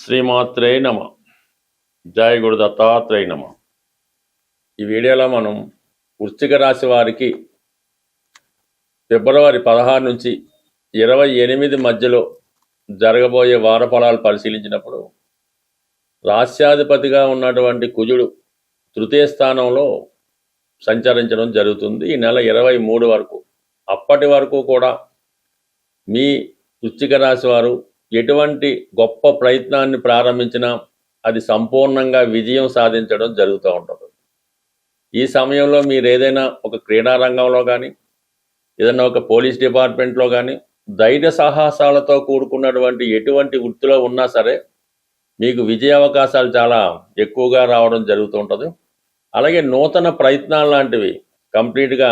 శ్రీమాత్రే నమ. జయ గురు దత్తాత్రేయ నమ. ఈ వీడియోలో మనం వృశ్చిక రాశి వారికి ఫిబ్రవరి 16 నుంచి 28 మధ్యలో జరగబోయే వార ఫలాలు పరిశీలించినప్పుడు రాశ్యాధిపతిగా ఉన్నటువంటి కుజుడు తృతీయ స్థానంలో సంచరించడం జరుగుతుంది ఈ నెల 23 వరకు. అప్పటి వరకు కూడా మీ వృశ్చిక రాశి వారు ఎటువంటి గొప్ప ప్రయత్నాన్ని ప్రారంభించినా అది సంపూర్ణంగా విజయం సాధించడం జరుగుతూ ఉంటుంది. ఈ సమయంలో మీరు ఏదైనా ఒక క్రీడా రంగంలో కానీ ఏదైనా ఒక పోలీస్ డిపార్ట్మెంట్లో కానీ ధైర్య సాహసాలతో కూడుకున్నటువంటి ఎటువంటి వృత్తిలో ఉన్నా సరే మీకు విజయ అవకాశాలు చాలా ఎక్కువగా రావడం జరుగుతూ ఉంటుంది. అలాగే నూతన ప్రయత్నాలు లాంటివి కంప్లీట్గా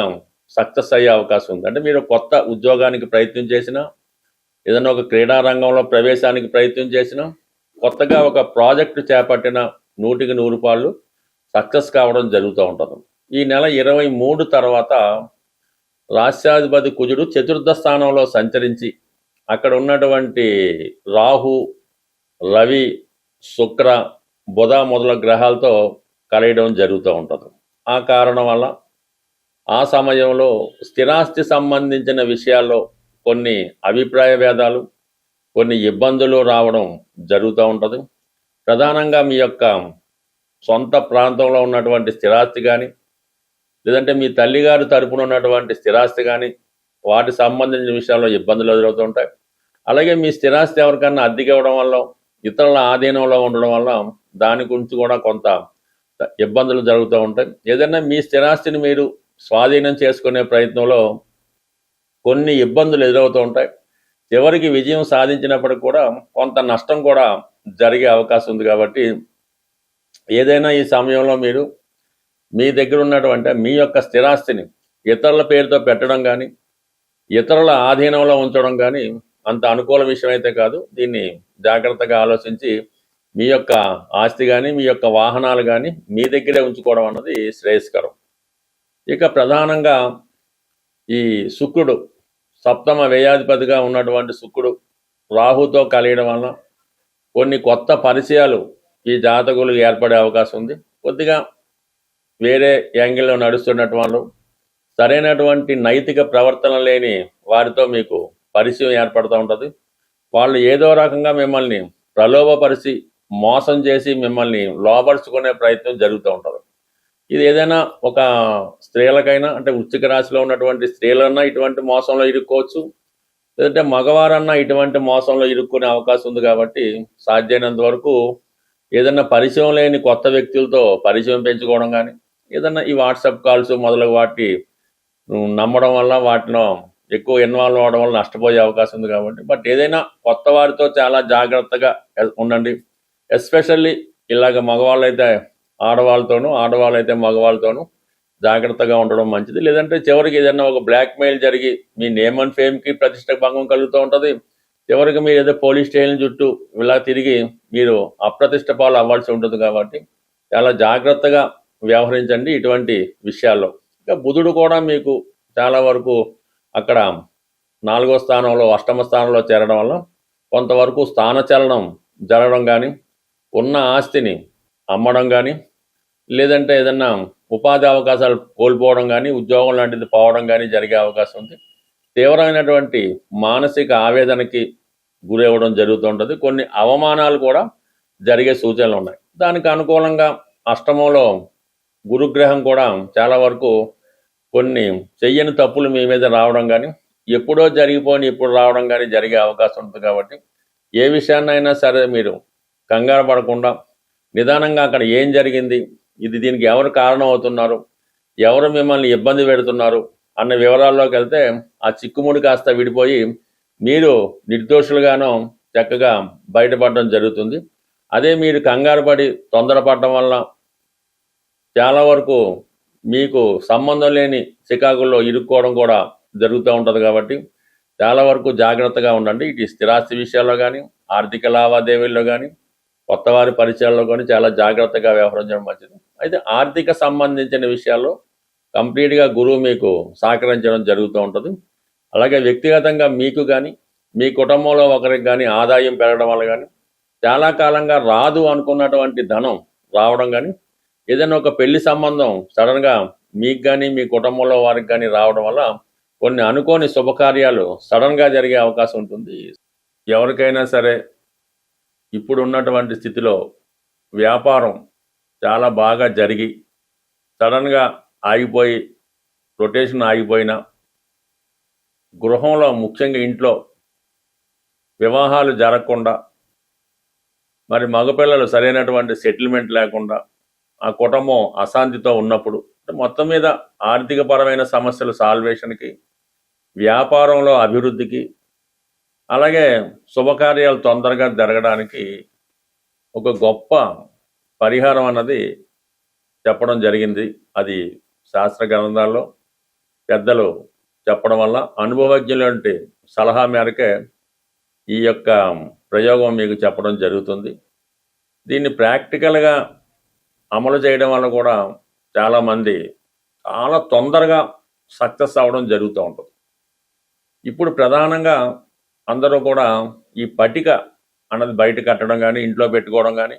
సక్సెస్ అయ్యే అవకాశం ఉంది. అంటే మీరు కొత్త ఉద్యోగానికి ప్రయత్నం చేసినా ఏదైనా ఒక క్రీడా రంగంలో ప్రవేశానికి ప్రయత్నం చేసినా కొత్తగా ఒక ప్రాజెక్టు చేపట్టిన 100% సక్సెస్ కావడం జరుగుతూ ఉంటుంది. ఈ నెల 23 తర్వాత రాశ్యాధిపతి కుజుడు చతుర్థ స్థానంలో సంచరించి అక్కడ ఉన్నటువంటి రాహు, రవి, శుక్ర, బుధ మొదల గ్రహాలతో కలయడం జరుగుతూ ఉంటుంది. ఆ కారణం వల్ల ఆ సమయంలో స్థిరాస్తి సంబంధించిన విషయాల్లో కొన్ని అభిప్రాయ భేదాలు, కొన్ని ఇబ్బందులు రావడం జరుగుతూ ఉంటుంది. ప్రధానంగా మీ యొక్క సొంత ప్రాంతంలో ఉన్నటువంటి స్థిరాస్తి కానీ లేదంటే మీ తల్లిగారి తరపున ఉన్నటువంటి స్థిరాస్తి కానీ వాటికి సంబంధించిన విషయాల్లో ఇబ్బందులు ఎదురవుతూ ఉంటాయి. అలాగే మీ స్థిరాస్తి ఎవరికన్నా అద్దెకి ఇవ్వడం వల్ల ఇతరుల ఆధీనంలో ఉండడం వల్ల దాని గురించి కూడా కొంత ఇబ్బందులు జరుగుతూ ఉంటాయి. ఏదైనా మీ స్థిరాస్తిని మీరు స్వాధీనం చేసుకునే ప్రయత్నంలో కొన్ని ఇబ్బందులు ఎదురవుతూ ఉంటాయి. చివరికి విజయం సాధించినప్పటికి కూడా కొంత నష్టం కూడా జరిగే అవకాశం ఉంది. కాబట్టి ఏదైనా ఈ సమయంలో మీరు మీ దగ్గర ఉన్నటువంటి మీ యొక్క స్థిరాస్తిని ఇతరుల పేరుతో పెట్టడం కానీ ఇతరుల ఆధీనంలో ఉంచడం కానీ అంత అనుకూల విషయం అయితే కాదు. దీన్ని జాగ్రత్తగా ఆలోచించి మీ యొక్క ఆస్తి కానీ మీ యొక్క వాహనాలు కానీ మీ దగ్గరే ఉంచుకోవడం అన్నది శ్రేయస్కరం. ఇక ప్రధానంగా ఈ శుక్రుడు సప్తమ వ్యయాధిపతిగా ఉన్నటువంటి శుక్రుడు రాహుతో కలియడం వలన కొన్ని కొత్త పరిచయాలు ఈ జాతకులు ఏర్పడే అవకాశం ఉంది. కొద్దిగా వేరే యాంగిల్లో నడుస్తున్నట్టు వాళ్ళు సరైనటువంటి నైతిక ప్రవర్తన లేని వారితో మీకు పరిచయం ఏర్పడుతూ ఉంటుంది. వాళ్ళు ఏదో రకంగా మిమ్మల్ని ప్రలోభపరిచి మోసం చేసి మిమ్మల్ని లోపరుచుకునే ప్రయత్నం జరుగుతూ ఉంటుంది. ఇది ఏదైనా ఒక స్త్రీలకైనా అంటే వృశ్చిక రాశిలో ఉన్నటువంటి స్త్రీలన్నా ఇటువంటి మోసంలో ఇరుక్కోవచ్చు, లేదంటే మగవారన్నా ఇటువంటి మోసంలో ఇరుక్కునే అవకాశం ఉంది. కాబట్టి సాధ్యమైనంత వరకు ఏదైనా పరిచయం లేని కొత్త వ్యక్తులతో పరిచయం పెంచుకోవడం కానీ ఏదన్నా ఈ వాట్సాప్ కాల్స్ మొదలగు వాటి నమ్మడం వల్ల వాటిలో ఎక్కువ ఇన్వాల్వ్ అవడం వల్ల నష్టపోయే అవకాశం ఉంది. కాబట్టి ఏదైనా కొత్త వారితో చాలా జాగ్రత్తగా ఉండండి. ఎస్పెషల్లీ ఇలాగ మగవాళ్ళు అయితే ఆడవాళ్ళతోనూ ఆడవాళ్ళు అయితే మగవాళ్ళతోనూ జాగ్రత్తగా ఉండడం మంచిది. లేదంటే చివరికి ఏదైనా ఒక బ్లాక్మెయిల్ జరిగి మీ నేమ్ అండ్ ఫేమ్కి ప్రతిష్ట భంగం కలుగుతూ ఉంటుంది. చివరికి మీరు ఏదో పోలీస్ స్టేషన్ చుట్టూ ఇలా తిరిగి మీరు అప్రతిష్ట పాలు అవ్వాల్సి ఉంటుంది. కాబట్టి చాలా జాగ్రత్తగా వ్యవహరించండి ఇటువంటి విషయాల్లో. ఇంకా బుధుడు కూడా మీకు చాలా వరకు అక్కడ 4వ స్థానంలో అష్టమ స్థానంలో చేరడం వల్ల కొంతవరకు స్థానచలనం జరగడం కానీ ఉన్న ఆస్తిని అమ్మడం కానీ లేదంటే ఏదన్నా ఉపాధి అవకాశాలు కోల్పోవడం కానీ ఉద్యోగం లాంటిది పోవడం కానీ జరిగే అవకాశం ఉంది. తీవ్రమైనటువంటి మానసిక ఆవేదనకి గురవ్వడం జరుగుతుంటుంది. కొన్ని అవమానాలు కూడా జరిగే సూచనలు ఉన్నాయి. దానికి అనుకూలంగా అష్టమంలో గురుగ్రహం కూడా చాలా వరకు కొన్ని చెయ్యని తప్పులు మీ మీద రావడం కానీ ఎప్పుడో జరిగిపోయి ఇప్పుడు రావడం కానీ జరిగే అవకాశం ఉంటుంది. కాబట్టి ఏ విషయాన్నైనా సరే మీరు కంగారు పడకుండా నిదానంగా అక్కడ ఏం జరిగింది, ఇది దీనికి ఎవరు కారణం అవుతున్నారు, ఎవరు మిమ్మల్ని ఇబ్బంది పెడుతున్నారు అన్న వివరాల్లోకి వెళ్తే ఆ చిక్కుముడి కాస్త విడిపోయి మీరు నిర్దోషులుగానో చక్కగా బయటపడడం జరుగుతుంది. అదే మీరు కంగారు పడి తొందరపడటం వల్ల చాలా వరకు మీకు సంబంధం లేని చికాకుల్లో ఇరుక్కోవడం కూడా జరుగుతూ ఉంటుంది. కాబట్టి చాలా వరకు జాగ్రత్తగా ఉండండి. ఇటు స్థిరాస్తి విషయాల్లో కానీ ఆర్థిక లావాదేవీల్లో కానీ కొత్త వారి పరిచయాల్లో కానీ చాలా జాగ్రత్తగా వ్యవహరించడం మంచిది. అయితే ఆర్థిక సంబంధించిన విషయాల్లో కంప్లీట్గా గురువు మీకు సహకరించడం జరుగుతూ ఉంటుంది. అలాగే వ్యక్తిగతంగా మీకు కానీ మీ కుటుంబంలో ఒకరికి కానీ ఆదాయం పెరగడం వల్ల కానీ చాలా కాలంగా రాదు అనుకున్నటువంటి ధనం రావడం కానీ, ఏదైనా ఒక పెళ్లి సంబంధం సడన్గా మీకు కానీ మీ కుటుంబంలో వారికి కానీ రావడం వల్ల కొన్ని అనుకోని శుభకార్యాలు సడన్గా జరిగే అవకాశం ఉంటుంది. ఎవరికైనా సరే ఇప్పుడు ఉన్నటువంటి స్థితిలో వ్యాపారం చాలా బాగా జరిగి సడన్గా ఆగిపోయి రొటేషన్ ఆగిపోయినా, గృహంలో ముఖ్యంగా ఇంట్లో వివాహాలు జరగకుండా, మరి మగపిల్లలు సరైనటువంటి సెటిల్మెంట్ లేకుండా ఆ కుటుంబం అశాంతితో ఉన్నప్పుడు, మొత్తం మీద ఆర్థికపరమైన సమస్యలు సాల్వేషన్కి, వ్యాపారంలో అభివృద్ధికి, అలాగే శుభకార్యాలు తొందరగా జరగడానికి ఒక గొప్ప పరిహారం అన్నది చెప్పడం జరిగింది. అది శాస్త్ర గ్రంథాల్లో పెద్దలు చెప్పడం వల్ల అనుభవజ్ఞులంటే సలహా మేరకే ఈ యొక్క ప్రయోగం మీకు చెప్పడం జరుగుతుంది. దీన్ని ప్రాక్టికల్గా అమలు చేయడం వల్ల కూడా చాలామంది చాలా తొందరగా సక్సెస్ అవ్వడం జరుగుతూ ఉంటుంది. ఇప్పుడు ప్రధానంగా అందరూ కూడా ఈ పటిక అన్నది బయట కట్టడం కానీ, ఇంట్లో పెట్టుకోవడం కానీ,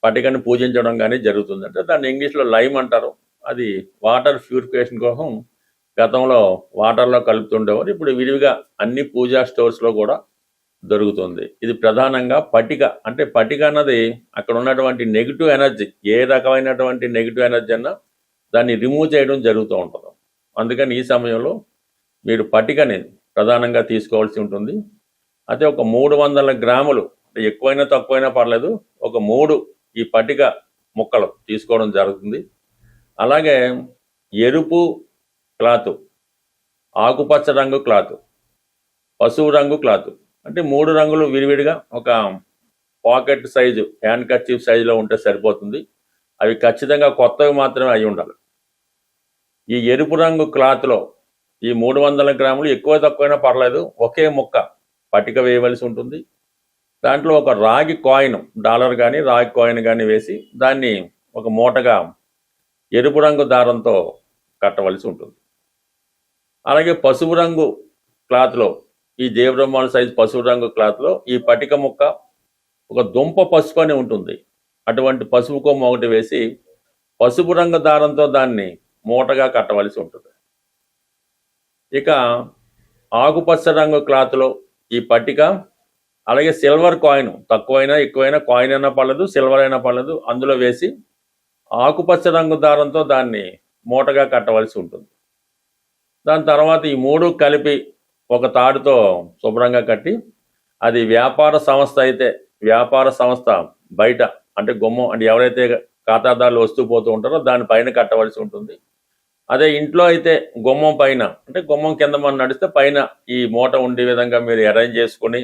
పటికని పూజించడం కానీ జరుగుతుంది. అంటే దాన్ని ఇంగ్లీష్లో లైమ్ అంటారు. అది వాటర్ ప్యూరిఫికేషన్ కోసం గతంలో వాటర్లో కలుపుతుండేవారు. ఇప్పుడు విరివిగా అన్ని పూజా స్టోర్స్లో కూడా దొరుకుతుంది. ఇది ప్రధానంగా పటిక. అంటే పటిక అన్నది అక్కడ ఉన్నటువంటి నెగిటివ్ ఎనర్జీ, ఏ రకమైనటువంటి నెగిటివ్ ఎనర్జీ అన్నా దాన్ని రిమూవ్ చేయడం జరుగుతూ ఉంటుంది. అందుకని ఈ సమయంలో మీరు పటికని ప్రధానంగా తీసుకోవాల్సి ఉంటుంది. అయితే ఒక 300 గ్రాములు, ఎక్కువైనా తక్కువైనా పర్లేదు, ఒక 3 ఈ పటిక ముక్కలు తీసుకోవడం జరుగుతుంది. అలాగే ఎరుపు క్లాత్, ఆకుపచ్చ రంగు క్లాత్, పసుపు రంగు క్లాత్, అంటే 3 రంగులు విడివిడిగా ఒక పాకెట్ సైజు, హ్యాండ్ కర్చీఫ్ సైజులో ఉంటే సరిపోతుంది. అవి ఖచ్చితంగా కొత్తవి మాత్రమే అయి ఉండాలి. ఈ ఎరుపు రంగు క్లాత్లో ఈ 300 గ్రాములు, ఎక్కువ తక్కువైనా పర్లేదు, ఒకే ముక్క పటిక వేయవలసి ఉంటుంది. దాంట్లో ఒక రాగి కాయిన్, డాలర్ కానీ రాగి కాయిన్ కానీ వేసి దాన్ని ఒక మూటగా ఎరుపు రంగు దారంతో కట్టవలసి ఉంటుంది. అలాగే పసుపు రంగు క్లాత్లో, ఈ జీవబ్రహ్మాల సైజు పసుపు రంగు క్లాత్లో ఈ పటిక ముక్క, ఒక దుంప పసుపు అని ఉంటుంది, అటువంటి పసుపు కొమ్మ ఒకటి వేసి పసుపు రంగు దారంతో దాన్ని మూటగా కట్టవలసి ఉంటుంది. ఇక ఆకుపచ్చ రంగు క్లాత్లో ఈ పట్టిక, అలాగే సిల్వర్ కాయిన్, తక్కువైనా ఎక్కువైనా కాయిన్ అయినా పర్లేదు, సిల్వర్ అయినా పర్లేదు, అందులో వేసి ఆకుపచ్చ రంగు దారంతో దాన్ని మూటగా కట్టవలసి ఉంటుంది. దాని తర్వాత ఈ 3 కలిపి ఒక తాడుతో శుభ్రంగా కట్టి, అది వ్యాపార సంస్థ అయితే వ్యాపార సంస్థ బయట, అంటే గుమ్మం, అంటే ఎవరైతే ఖాతాదారులు వస్తూ పోతూ ఉంటారో దానిపైన కట్టవలసి ఉంటుంది. అదే ఇంట్లో అయితే గుమ్మం పైన, అంటే గుమ్మం కింద మనం నడిస్తే పైన ఈ మూట ఉండే విధంగా మీరు అరేంజ్ చేసుకుని,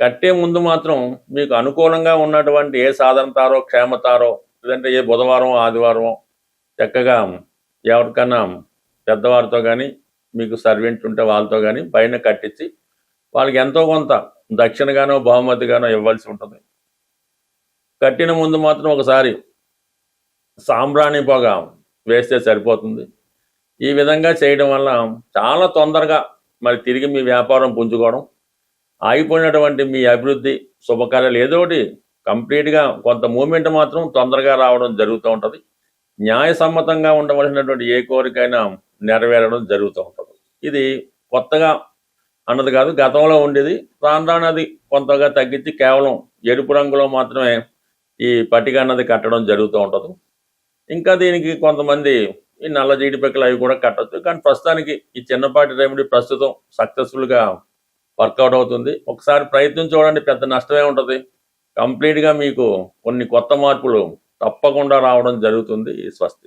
కట్టే ముందు మాత్రం మీకు అనుకూలంగా ఉన్నటువంటి ఏ సాధనతారో, క్షేమతారో, లేదంటే ఏ బుధవారం ఆదివారం చక్కగా ఎవరికన్నా పెద్దవారితో కానీ, మీకు సర్వెంట్ ఉంటే వాళ్ళతో కానీ పైన కట్టించి వాళ్ళకి ఎంతో కొంత దక్షిణగానో బహుమతిగానో ఇవ్వాల్సి ఉంటుంది. కట్టిన ముందు మాత్రం ఒకసారి సాంబ్రాణి పొగ వేస్తే సరిపోతుంది. ఈ విధంగా చేయడం వల్ల చాలా తొందరగా మరి తిరిగి మీ వ్యాపారం పుంజుకోవడం, ఆగిపోయినటువంటి మీ అభివృద్ధి, శుభకార్యాలు ఏదో ఒకటి కంప్లీట్గా కొంత మూమెంట్ మాత్రం తొందరగా రావడం జరుగుతూ ఉంటుంది. న్యాయసమ్మతంగా ఉండవలసినటువంటి ఏ కోరికైనా నెరవేరడం జరుగుతూ ఉంటుంది. ఇది కొత్తగా అన్నది కాదు, గతంలో ఉండేది. రాను రాను అది కొంతగా తగ్గించి కేవలం ఎరుపు రంగులో మాత్రమే ఈ పట్టిక అన్నది కట్టడం జరుగుతూ ఉంటుంది. ఇంకా దీనికి కొంతమంది ఈ నల్ల జీడిపక్కలు అవి కూడా కట్టచ్చు. కానీ ప్రస్తుతానికి ఈ చిన్నపాటి రెమెడీ ప్రస్తుతం సక్సెస్ఫుల్గా వర్కౌట్ అవుతుంది. ఒకసారి ప్రయత్నం చూడండి, పెద్ద నష్టమే ఉంటుంది. కంప్లీట్గా మీకు కొన్ని కొత్త మార్పులు తప్పకుండా రావడం జరుగుతుంది. స్వస్తి.